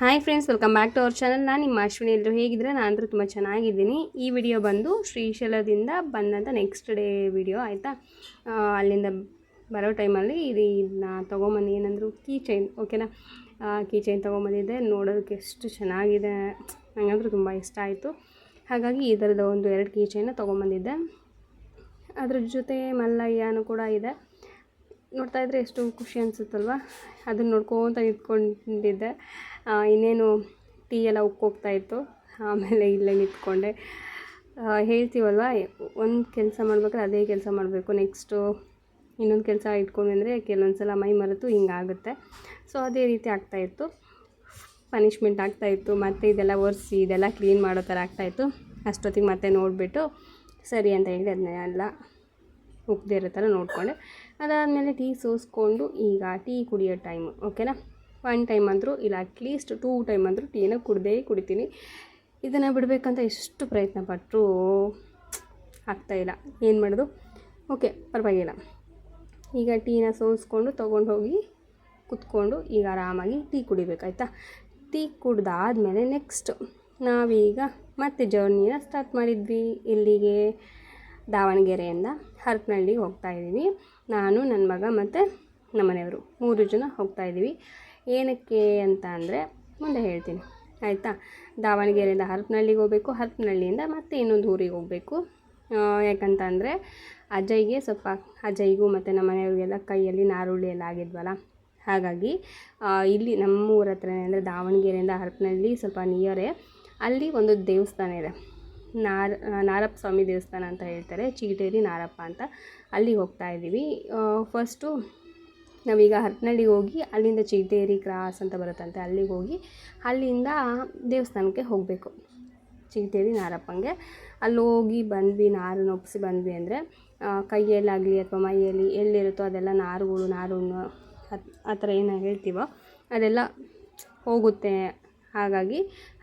Hi friends, welcome back to our channel. ನಾನು ನಿಮ್ಮ ಅಶ್ವಿನಿ. ಎಲ್ಲರೂ ಹೇಗಿದ್ರೆ ನಾನು ಅಂದರೂ ತುಂಬ ಚೆನ್ನಾಗಿದ್ದೀನಿ. ಈ ವಿಡಿಯೋ ಬಂದು ಶ್ರೀಶೈಲದಿಂದ ಬಂದಂಥ ನೆಕ್ಸ್ಟ್ ಡೇ ವಿಡಿಯೋ ಆಯಿತಾ. ಅಲ್ಲಿಂದ ಬರೋ ಟೈಮಲ್ಲಿ ಇದನ್ನ ತೊಗೊಂಬಂದು ಏನಂದರು ಕೀ ಚೈನ್, ಓಕೆನಾ. ಕೀ ಚೈನ್ ತೊಗೊಂಬಂದಿದ್ದೆ. ನೋಡೋದಕ್ಕೆ ಎಷ್ಟು ಚೆನ್ನಾಗಿದೆ, ನನಗಂತೂ ತುಂಬ ಇಷ್ಟ ಆಯಿತು. ಹಾಗಾಗಿ ಈ ಥರದ ಒಂದು 2 ಕೀ ಚೈನ ತೊಗೊಂಬಂದಿದ್ದೆ. ಅದ್ರ ಜೊತೆ ಮಲ್ಲಯ್ಯನೂ ಕೂಡ ಇದೆ. ನೋಡ್ತಾ ಇದ್ದರೆ ಎಷ್ಟು ಖುಷಿ ಅನಿಸುತ್ತಲ್ವ. ಅದನ್ನು ನೋಡ್ಕೊತ ನಿಂತ್ಕೊಂಡಿದ್ದೆ. ಇನ್ನೇನು ಟೀ ಎಲ್ಲ ಉಕ್ಕೋಗ್ತಾಯಿತ್ತು. ಆಮೇಲೆ ಇಲ್ಲೇ ನಿಂತ್ಕೊಂಡೆ. ಹೇಳ್ತೀವಲ್ವ, ಒಂದು ಕೆಲಸ ಮಾಡ್ಬೇಕಾದ್ರೆ ಅದೇ ಕೆಲಸ ಮಾಡಬೇಕು, ನೆಕ್ಸ್ಟು ಇನ್ನೊಂದು ಕೆಲಸ ಇಟ್ಕೊಂಡ್ವಿ ಅಂದರೆ ಕೆಲವೊಂದು ಸಲ ಮೈ ಮರೆತು ಹಿಂಗಾಗುತ್ತೆ. ಸೊ ಅದೇ ರೀತಿ ಆಗ್ತಾಯಿತ್ತು, ಪನಿಷ್ಮೆಂಟ್ ಆಗ್ತಾಯಿತ್ತು. ಮತ್ತು ಇದೆಲ್ಲ ಒರೆಸಿ ಇದೆಲ್ಲ ಕ್ಲೀನ್ ಮಾಡೋ ಥರ ಆಗ್ತಾಯಿತ್ತು. ಅಷ್ಟೊತ್ತಿಗೆ ಮತ್ತೆ ನೋಡಿಬಿಟ್ಟು ಸರಿ ಅಂತ ಹೇಳಿ ಅದನ್ನೆಲ್ಲ ಉಕ್ಕದೇ ಇರೋ ಥರ ನೋಡಿಕೊಂಡೆ. ಅದಾದಮೇಲೆ ಟೀ ಸೋಸ್ಕೊಂಡು ಈಗ ಟೀ ಕುಡಿಯೋ ಟೈಮು, ಓಕೆನಾ. 1 ಟೈಮ್ ಅಂದರೂ ಇಲ್ಲ, ಅಟ್ಲೀಸ್ಟ್ 2 ಟೈಮ್ ಅಂದರೂ ಟೀನ ಕುಡಿತೀನಿ. ಇದನ್ನು ಬಿಡಬೇಕಂತ ಎಷ್ಟು ಪ್ರಯತ್ನ ಪಟ್ಟರೂ ಆಗ್ತಾಯಿಲ್ಲ. ಏನು ಮಾಡೋದು? ಓಕೆ, ಪರವಾಗಿಲ್ಲ. ಈಗ ಟೀನ ಸೋಸ್ಕೊಂಡು ತೊಗೊಂಡು ಹೋಗಿ ಕುತ್ಕೊಂಡು ಈಗ ಆರಾಮಾಗಿ ಟೀ ಕುಡಿಬೇಕಾಯ್ತಾ. ಟೀ ಕುಡ್ದಾದ್ಮೇಲೆ ನೆಕ್ಸ್ಟ್ ನಾವೀಗ ಮತ್ತೆ ಜರ್ನಿನ ಸ್ಟಾರ್ಟ್ ಮಾಡಿದ್ವಿ. ಇಲ್ಲಿಗೆ ದಾವಣಗೆರೆಯಿಂದ ಹರಪನಹಳ್ಳಿಗೆ ಹೋಗ್ತಾಯಿದ್ದೀವಿ. ನಾನು, ನನ್ನ ಮಗ ಮತ್ತು ನಮ್ಮ ಮನೆಯವರು 3 ಜನ ಹೋಗ್ತಾಯಿದ್ದೀವಿ. ಏನಕ್ಕೆ ಅಂತ ಅಂದರೆ ಮುಂದೆ ಹೇಳ್ತೀನಿ ಆಯಿತಾ. ದಾವಣಗೆರೆಯಿಂದ ಹರಪನಹಳ್ಳಿಗೆ ಹೋಗಬೇಕು, ಹರಪನಹಳ್ಳಿಯಿಂದ ಮತ್ತೆ ಇನ್ನೊಂದು ಊರಿಗೆ ಹೋಗಬೇಕು. ಯಾಕಂತ ಅಂದರೆ ಅಜಯ್ಗೂ ಮತ್ತು ನಮ್ಮ ಮನೆಯವ್ರಿಗೆಲ್ಲ ಕೈಯಲ್ಲಿ ನಾರುಳ್ಳಿ ಎಲ್ಲ ಆಗಿದ್ವಲ್ಲ. ಹಾಗಾಗಿ ಇಲ್ಲಿ ನಮ್ಮೂರ ಹತ್ರನೇ ಅಂದರೆ ದಾವಣಗೆರೆಯಿಂದ ಹರಪನಹಳ್ಳಿ ಸ್ವಲ್ಪ ನಿಯರೇ. ಅಲ್ಲಿ ಒಂದು ದೇವಸ್ಥಾನ ಇದೆ, ನಾರಪ್ಪ ಸ್ವಾಮಿ ದೇವಸ್ಥಾನ ಅಂತ ಹೇಳ್ತಾರೆ, ಚಿಗಟೇರಿ ನಾರಪ್ಪ ಅಂತ. ಅಲ್ಲಿಗೆ ಹೋಗ್ತಾಯಿದ್ದೀವಿ. ಫಸ್ಟು ನಾವೀಗ ಹರಪನಹಳ್ಳಿಗೆ ಹೋಗಿ ಅಲ್ಲಿಂದ ಚಿಗಟೇರಿ ಕ್ರಾಸ್ ಅಂತ ಬರುತ್ತಂತೆ, ಅಲ್ಲಿಗೆ ಹೋಗಿ ಅಲ್ಲಿಂದ ದೇವಸ್ಥಾನಕ್ಕೆ ಹೋಗಬೇಕು, ಚಿಗಟೇರಿ ನಾರಪ್ಪಂಗೆ. ಅಲ್ಲಿ ಹೋಗಿ ಬಂದ್ವಿ, ನಾರನ್ನು ಒಪ್ಪಿಸಿ ಬಂದ್ವಿ ಅಂದರೆ ಕೈಯಲ್ಲಾಗಲಿ ಅಥವಾ ಮೈಯಲ್ಲಿ ಎಲ್ಲಿರುತ್ತೋ ಅದೆಲ್ಲ ನಾರುಣ್ಣು ಆ ಥರ ಏನು ಹೇಳ್ತೀವೋ ಅದೆಲ್ಲ ಹೋಗುತ್ತೆ. ಹಾಗಾಗಿ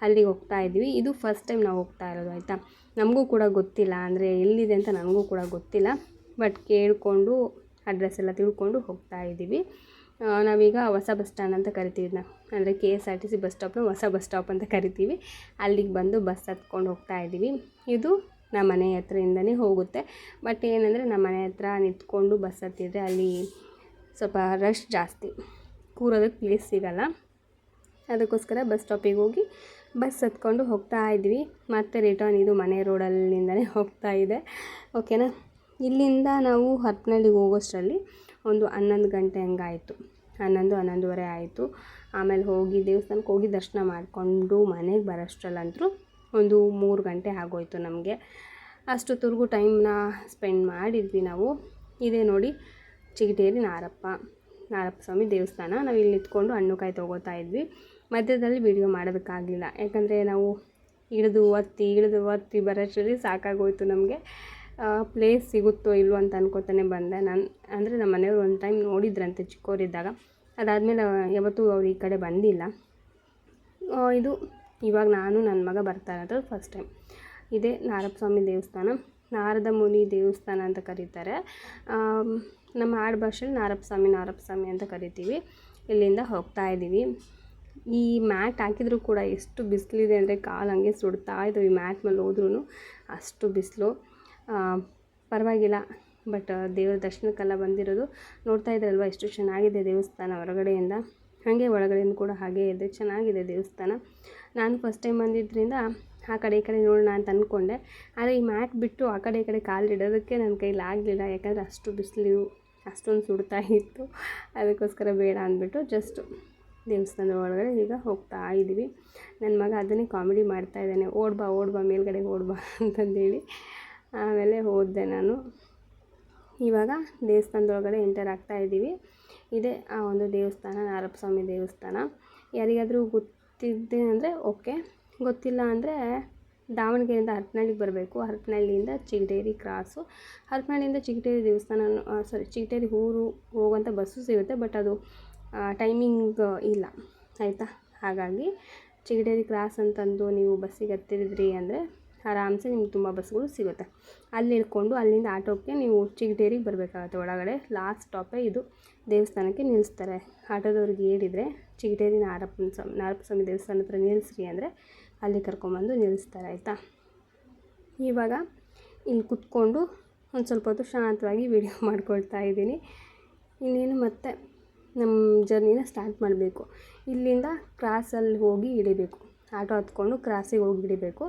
ಅಲ್ಲಿಗೆ ಹೋಗ್ತಾಯಿದ್ವಿ. ಇದು ಫಸ್ಟ್ ಟೈಮ್ ನಾವು ಹೋಗ್ತಾ ಇರೋದು ಆಯಿತಾ. ನಮಗೂ ಕೂಡ ಗೊತ್ತಿಲ್ಲ, ಅಂದರೆ ಎಲ್ಲಿದೆ ಅಂತ ನನಗೂ ಕೂಡ ಗೊತ್ತಿಲ್ಲ. ಬಟ್ ಕೇಳಿಕೊಂಡು ಅಡ್ರೆಸ್ ಎಲ್ಲ ತಿಳ್ಕೊಂಡು ಹೋಗ್ತಾಯಿದ್ದೀವಿ. ನಾವೀಗ ಹೊಸ ಬಸ್ ಸ್ಟ್ಯಾಂಡ್ ಅಂತ ಕರಿತೀವಿ, ಅಂದರೆ KSRTC ಬಸ್ ಸ್ಟಾಪ್ನ ಹೊಸ ಬಸ್ ಸ್ಟಾಪ್ ಅಂತ ಕರಿತೀವಿ. ಅಲ್ಲಿಗೆ ಬಂದು ಬಸ್ ಹತ್ಕೊಂಡು ಹೋಗ್ತಾಯಿದ್ದೀವಿ. ಇದು ನಮ್ಮ ಮನೆ ಹತ್ರದಿಂದನೇ ಹೋಗುತ್ತೆ. ಬಟ್ ಏನಂದರೆ ನಮ್ಮ ಮನೆ ಹತ್ರ ನಿಂತ್ಕೊಂಡು ಬಸ್ ಹತ್ತಿದ್ರೆ ಅಲ್ಲಿ ಸ್ವಲ್ಪ ರಶ್ ಜಾಸ್ತಿ, ಕೂರೋದಕ್ಕೆ ಪ್ಲೇಸ್ ಸಿಗೋಲ್ಲ. ಅದಕ್ಕೋಸ್ಕರ ಬಸ್ ಸ್ಟಾಪಿಗೆ ಹೋಗಿ ಬಸ್ ಹತ್ಕೊಂಡು ಹೋಗ್ತಾ ಇದ್ವಿ. ಮತ್ತು ರಿಟರ್ನ್ ಇದು ಮನೆ ರೋಡಲ್ಲಿಂದನೇ ಹೋಗ್ತಾ ಇದೆ, ಓಕೆನಾ. ಇಲ್ಲಿಂದ ನಾವು ಹರಪನಹಳ್ಳಿಗೆ ಹೋಗೋಷ್ಟರಲ್ಲಿ ಒಂದು 11 ಗಂಟೆ ಹಂಗಾಯಿತು, 11-11:30 ಆಯಿತು. ಆಮೇಲೆ ಹೋಗಿ ದೇವಸ್ಥಾನಕ್ಕೆ ಹೋಗಿ ದರ್ಶನ ಮಾಡಿಕೊಂಡು ಮನೆಗೆ ಬರೋಷ್ಟರಲ್ಲಂತೂ ಒಂದು 3 ಗಂಟೆ ಆಗೋಯ್ತು ನಮಗೆ. ಅಷ್ಟೊತ್ತವರೆಗೂ ಟೈಮ್ನ ಸ್ಪೆಂಡ್ ಮಾಡಿದ್ವಿ ನಾವು. ಇದೇ ನೋಡಿ ಚಿಗಟೇರಿ ನಾರಪ್ಪ ಸ್ವಾಮಿ ದೇವಸ್ಥಾನ. ನಾವು ಇಲ್ಲಿ ನಿಂತ್ಕೊಂಡು ಹಣ್ಣುಕಾಯಿ ತೊಗೋತಾ ಇದ್ವಿ. ಮಧ್ಯದಲ್ಲಿ ವಿಡಿಯೋ ಮಾಡೋದಕ್ಕಾಗಲಿಲ್ಲ, ಯಾಕಂದರೆ ನಾವು ಇಳಿದು ಒತ್ತಿ ಬರೋಷ್ಟರಲ್ಲಿ ಸಾಕಾಗೋಯ್ತು ನಮಗೆ. ಪ್ಲೇಸ್ ಸಿಗುತ್ತೋ ಇಲ್ವೋ ಅಂತ ಅನ್ಕೋತಾನೆ ಬಂದೆ ನಾನು. ಅಂದರೆ ನಮ್ಮ ಮನೆಯವರು ಒಂದು ಟೈಮ್ ನೋಡಿದ್ರಂತೆ ಚಿಕ್ಕವರಿದ್ದಾಗ, ಅದಾದಮೇಲೆ ಯಾವತ್ತೂ ಅವ್ರು ಈ ಕಡೆ ಬಂದಿಲ್ಲ. ಇದು ಇವಾಗ ನಾನು ನನ್ನ ಮಗ ಬರ್ತಾ ಇರೋದು ಫಸ್ಟ್ ಟೈಮ್. ಇದೇ ನಾರಪ್ಪ ಸ್ವಾಮಿ ದೇವಸ್ಥಾನ, ನಾರದ ಮುನಿ ದೇವಸ್ಥಾನ ಅಂತ ಕರೀತಾರೆ. ನಮ್ಮ ಆಡು ಭಾಷೆಯಲ್ಲಿ ನಾರಪ್ಪ ಸ್ವಾಮಿ ಅಂತ ಕರಿತೀವಿ. ಇಲ್ಲಿಂದ ಹೋಗ್ತಾ ಇದ್ದೀವಿ. ಈ ಮ್ಯಾಟ್ ಹಾಕಿದರೂ ಕೂಡ ಎಷ್ಟು ಬಿಸಿಲಿದೆ ಅಂದರೆ ಕಾಲು ಹಂಗೆ ಸುಡ್ತಾ ಇದ್ದೀವಿ. ಮ್ಯಾಟ್ ಮೇಲೆ ಹೋದ್ರೂ ಅಷ್ಟು ಬಿಸಿಲು. ಪರವಾಗಿಲ್ಲ, ಬಟ್ ದೇವರ ದರ್ಶನಕ್ಕೆಲ್ಲ ಬಂದಿರೋದು. ನೋಡ್ತಾ ಇದ್ರಲ್ವ ಎಷ್ಟು ಚೆನ್ನಾಗಿದೆ ದೇವಸ್ಥಾನ ಹೊರಗಡೆಯಿಂದ, ಹಾಗೆ ಒಳಗಡೆಯಿಂದ ಕೂಡ ಹಾಗೇ ಇದೆ, ಚೆನ್ನಾಗಿದೆ ದೇವಸ್ಥಾನ. ನಾನು ಫಸ್ಟ್ ಟೈಮ್ ಬಂದಿದ್ದರಿಂದ ಆ ಕಡೆ ಈ ಕಡೆ ನೋಡೋಣ ಅಂತ ಅಂದ್ಕೊಂಡೆ. ಆದರೆ ಈ ಮ್ಯಾಟ್ ಬಿಟ್ಟು ಆ ಕಡೆ ಈ ಕಡೆ ಕಾಲಿಡೋದಕ್ಕೆ ನನ್ನ ಕೈಲಿ ಆಗಲಿಲ್ಲ, ಯಾಕಂದರೆ ಅಷ್ಟು ಬಿಸಿಲು ಅಷ್ಟೊಂದು ಸುಡ್ತಾ ಇತ್ತು. ಅದಕ್ಕೋಸ್ಕರ ಬೇಡ ಅಂದ್ಬಿಟ್ಟು ಜಸ್ಟ್ ದೇವಸ್ಥಾನದ ಒಳಗಡೆ ಈಗ ಹೋಗ್ತಾ ಇದ್ದೀವಿ. ನನ್ನ ಮಗ ಅದನ್ನೇ ಕಾಮಿಡಿ ಮಾಡ್ತಾ ಇದ್ದಾನೆ, ಓಡ್ ಬಾ ಮೇಲ್ಗಡೆ ಓಡ್ಬಾ ಅಂತಂದೇಳಿ. ಆಮೇಲೆ ಹೋದೆ ನಾನು. ಇವಾಗ ದೇವಸ್ಥಾನದೊಳಗಡೆ ಎಂಟರ್ ಆಗ್ತಾ ಇದ್ದೀವಿ. ಇದೇ ಆ ಒಂದು ದೇವಸ್ಥಾನ, ನಾರಪ್ಪ ಸ್ವಾಮಿ ದೇವಸ್ಥಾನ. ಯಾರಿಗಾದರೂ ಗೊತ್ತಿದ್ದೆ ಅಂದರೆ ಓಕೆ, ಗೊತ್ತಿಲ್ಲ ಅಂದರೆ ದಾವಣಗೆರೆಯಿಂದ ಹರಪನಹಳ್ಳಿಗೆ ಬರಬೇಕು. ಹರಪನಹಳ್ಳಿಯಿಂದ ಚಿಗಟೇರಿ ಕ್ರಾಸು, ಹರಪನಹಳ್ಳಿಯಿಂದ ಚಿಗಟೇರಿ ದೇವಸ್ಥಾನ ಚಿಗಟೇರಿ ಊರು ಹೋಗುವಂಥ ಬಸ್ಸು ಸಿಗುತ್ತೆ. ಬಟ್ ಅದು ಟೈಮಿಂಗ್ ಇಲ್ಲ ಆಯಿತಾ. ಹಾಗಾಗಿ ಚಿಗಟೇರಿ ಕ್ರಾಸ್ ಅಂತಂದು ನೀವು ಬಸ್ಸಿಗೆ ಹತ್ತಿದ್ರಿ ಅಂದರೆ ಆರಾಮ್ಸೆ ನಿಮ್ಗೆ ತುಂಬ ಬಸ್ಗಳು ಸಿಗುತ್ತೆ. ಅಲ್ಲಿ ಇಳ್ಕೊಂಡು ಅಲ್ಲಿಂದ ಆಟೋಕ್ಕೆ ನೀವು ಚಿಗಟೇರಿಗೆ ಬರಬೇಕಾಗತ್ತೆ. ಒಳಗಡೆ ಲಾಸ್ಟ್ ಸ್ಟಾಪೇ ಇದು. ದೇವಸ್ಥಾನಕ್ಕೆ ನಿಲ್ಲಿಸ್ತಾರೆ. ಆಟೋದವ್ರಿಗೆ ಹೇಳಿದರೆ ಚಿಗಟೇರಿ ನಾರಪ್ಪ ಸ್ವಾಮಿ ದೇವಸ್ಥಾನ ಹತ್ರ ನಿಲ್ಲಿಸ್ರಿ ಅಂದರೆ ಅಲ್ಲಿ ಕರ್ಕೊಂಬಂದು ನಿಲ್ಲಿಸ್ತಾರೆ, ಆಯಿತಾ. ಇವಾಗ ಇಲ್ಲಿ ಕುತ್ಕೊಂಡು ಒಂದು ಸ್ವಲ್ಪ ಹೊತ್ತು ಶಾಂತವಾಗಿ ವಿಡಿಯೋ ಮಾಡ್ಕೊಳ್ತಾ ಇದ್ದೀನಿ. ಇನ್ನೇನು ಮತ್ತೆ ನಮ್ಮ ಜರ್ನಿನ ಸ್ಟಾರ್ಟ್ ಮಾಡಬೇಕು. ಇಲ್ಲಿಂದ ಕ್ರಾಸಲ್ಲಿ ಹೋಗಿ ಇಳಿಬೇಕು. ಆಟೋ ಹತ್ಕೊಂಡು ಕ್ರಾಸಿಗೆ ಹೋಗಿ ಇಳಿಬೇಕು.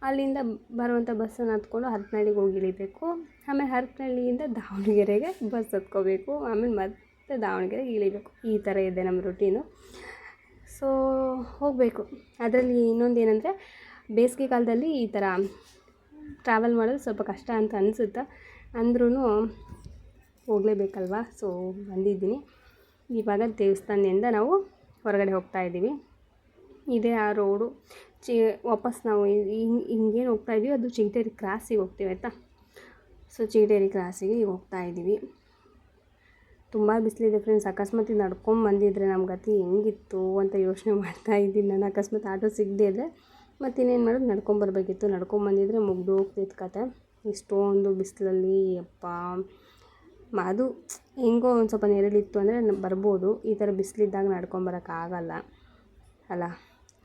ಅಲ್ಲಿಂದ ಬರುವಂಥ ಬಸ್ಸನ್ನು ಹತ್ಕೊಂಡು ಹರಪನಹಳ್ಳಿಗೆ ಹೋಗಿ ಇಳಿಬೇಕು. ಆಮೇಲೆ ಹರಪನಹಳ್ಳಿಯಿಂದ ದಾವಣಗೆರೆಗೆ ಬಸ್ ಹತ್ಕೋಬೇಕು. ಆಮೇಲೆ ಮತ್ತೆ ದಾವಣಗೆರೆಗೆ ಇಳಿಬೇಕು. ಈ ಥರ ಇದೆ ನಮ್ಮ ರೂಟೀನು. ಸೊ ಹೋಗಬೇಕು. ಅದರಲ್ಲಿ ಇನ್ನೊಂದು ಏನಂದರೆ ಬೇಸಿಗೆ ಕಾಲದಲ್ಲಿ ಈ ಥರ ಟ್ರಾವೆಲ್ ಮಾಡೋದು ಸ್ವಲ್ಪ ಕಷ್ಟ ಅಂತ ಅನಿಸುತ್ತೆ. ಅಂದ್ರೂ ಹೋಗಲೇಬೇಕಲ್ವ. ಸೊ ಬಂದಿದ್ದೀನಿ. ಇವಾಗ ದೇವಸ್ಥಾನದಿಂದ ನಾವು ಹೊರಗಡೆ ಹೋಗ್ತಾಯಿದ್ದೀವಿ. ಇದೇ ಆ ರೋಡು. ವಾಪಸ್ ನಾವು ಹಿಂಗೇನು ಹೋಗ್ತಾಯಿದ್ದೀವಿ ಅದು ಚಿಗಟೇರಿ ಕ್ರಾಸಿಗೆ ಹೋಗ್ತೀವಿ, ಆಯಿತಾ. ಸೊ ಚಿಗಟೇರಿ ಕ್ರಾಸಿಗೆ ಈಗ ಹೋಗ್ತಾಯಿದ್ದೀವಿ. ತುಂಬ ಬಿಸಿಲಿದೆ ಫ್ರೆಂಡ್ಸ್. ಅಕಸ್ಮಾತ್ ಇದು ನಡ್ಕೊಂಡು ಬಂದಿದ್ದರೆ ನಮ್ಮ ಗತಿ ಹೆಂಗಿತ್ತು ಅಂತ ಯೋಚನೆ ಮಾಡ್ತಾಯಿದ್ದೀನಿ ನಾನು. ಅಕಸ್ಮಾತ್ ಆಟೋ ಸಿಗದೇ ಇದ್ದರೆ ಮತ್ತಿನ್ನೇನು ಮಾಡೋದು, ನಡ್ಕೊಂಬರ್ಬೇಕಿತ್ತು. ನಡ್ಕೊಂಬಂದಿದ್ರೆ ಮುಗ್ದು ಹೋಗ್ತಿತ್ತು ಕತೆ. ಇಷ್ಟೊಂದು ಬಿಸಿಲಲ್ಲಿ ಯಪ್ಪ. ಅದು ಹೆಂಗೋ ಒಂದು ಸ್ವಲ್ಪ ನೆರಳಿತ್ತು ಅಂದರೆ ಬರ್ಬೋದು. ಈ ಥರ ಬಿಸಿಲಿದ್ದಾಗ ನಡ್ಕೊಂಬರೋಕ್ಕಾಗಲ್ಲ ಅಲ್ಲ.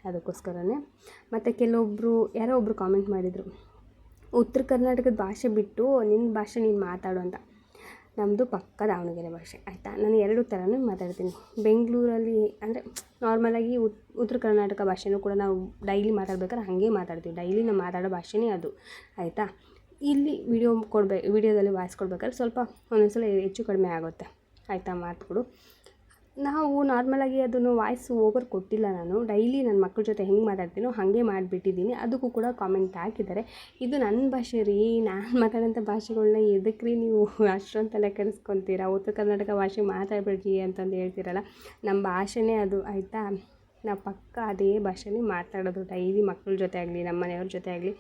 ಅದಕ್ಕೋಸ್ಕರನೇ. ಮತ್ತು ಕೆಲವೊಬ್ಬರು ಯಾರೋ ಒಬ್ಬರು ಕಾಮೆಂಟ್ ಮಾಡಿದರು, ಉತ್ತರ ಕರ್ನಾಟಕದ ಭಾಷೆ ಬಿಟ್ಟು ನಿನ್ನ ಭಾಷೆ ನೀನು ಮಾತಾಡು ಅಂತ. ನಮ್ಮದು ಪಕ್ಕ ದಾವಣಗೆರೆ ಭಾಷೆ, ಆಯಿತಾ. ನಾನು ಎರಡು ಥರನೂ ಮಾತಾಡ್ತೀನಿ. ಬೆಂಗಳೂರಲ್ಲಿ ಅಂದರೆ ನಾರ್ಮಲಾಗಿ ಉತ್ತರ ಕರ್ನಾಟಕ ಭಾಷೆನೂ ಕೂಡ ನಾವು ಡೈಲಿ ಮಾತಾಡ್ಬೇಕಾದ್ರೆ ಹಾಗೆ ಮಾತಾಡ್ತೀವಿ. ಡೈಲಿ ನಾವು ಮಾತಾಡೋ ಭಾಷೆನೇ ಅದು, ಆಯಿತಾ. ಇಲ್ಲಿ ವಿಡಿಯೋದಲ್ಲಿ ವಾಯ್ಸ್ ಕೊಡ್ಬೇಕಾದ್ರೆ ಸ್ವಲ್ಪ ಒಂದೊಂದು ಸಲ ಹೆಚ್ಚು ಕಡಿಮೆ ಆಗುತ್ತೆ, ಆಯಿತಾ ಮಾತುಗಳು. ನಾವು ನಾರ್ಮಲಾಗಿ ಅದನ್ನು ವಾಯ್ಸ್ ಓವರ್ ಕೊಟ್ಟಿಲ್ಲ ನಾನು. ಡೈಲಿ ನನ್ನ ಮಕ್ಕಳ ಜೊತೆ ಹೆಂಗೆ ಮಾತಾಡ್ತೀನೋ ಹಾಗೆ ಮಾಡಿಬಿಟ್ಟಿದ್ದೀನಿ. ಅದಕ್ಕೂ ಕೂಡ ಕಾಮೆಂಟ್ ಹಾಕಿದ್ದಾರೆ, ಇದು ನನ್ನ ಭಾಷೆ ರೀ, ನಾನು ಮಾತಾಡೋಂಥ ಭಾಷೆಗಳನ್ನ ಎದಕ್ಕೆ ರೀ ನೀವು ಅಷ್ಟೊಂದು ತಲೆ ಕೆಡಿಸ್ಕೊತೀರಾ, ಉತ್ತರ ಕರ್ನಾಟಕ ಭಾಷೆ ಮಾತಾಡಬೇಡ್ರಿ ಅಂತಂದು ಹೇಳ್ತೀರಲ್ಲ. ನಮ್ಮ ಭಾಷೆನೇ ಅದು, ಆಯಿತಾ. ನಾವು ಪಕ್ಕ ಅದೇ ಭಾಷೆನೇ ಮಾತಾಡೋದು ಡೈಲಿ ಮಕ್ಕಳ ಜೊತೆ ಆಗಲಿ ನಮ್ಮ ಮನೆಯವ್ರ ಜೊತೆ ಆಗಲಿ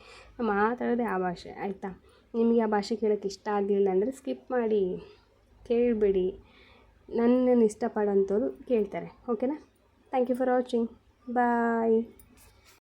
ಮಾತಾಡೋದೇ ಆ ಭಾಷೆ, ಆಯಿತಾ. ನಿಮಗೆ ಆ ಭಾಷೆ ಕೇಳೋಕ್ಕೆ ಇಷ್ಟ ಆಗಲಿಲ್ಲ ಅಂದರೆ ಸ್ಕಿಪ್ ಮಾಡಿ, ಕೇಳಬೇಡಿ. ನನ್ನನ್ನು ಇಷ್ಟಪಡೋಂಥವ್ರು ಕೇಳ್ತಾರೆ, ಓಕೆನಾ. Thank you for watching. Bye.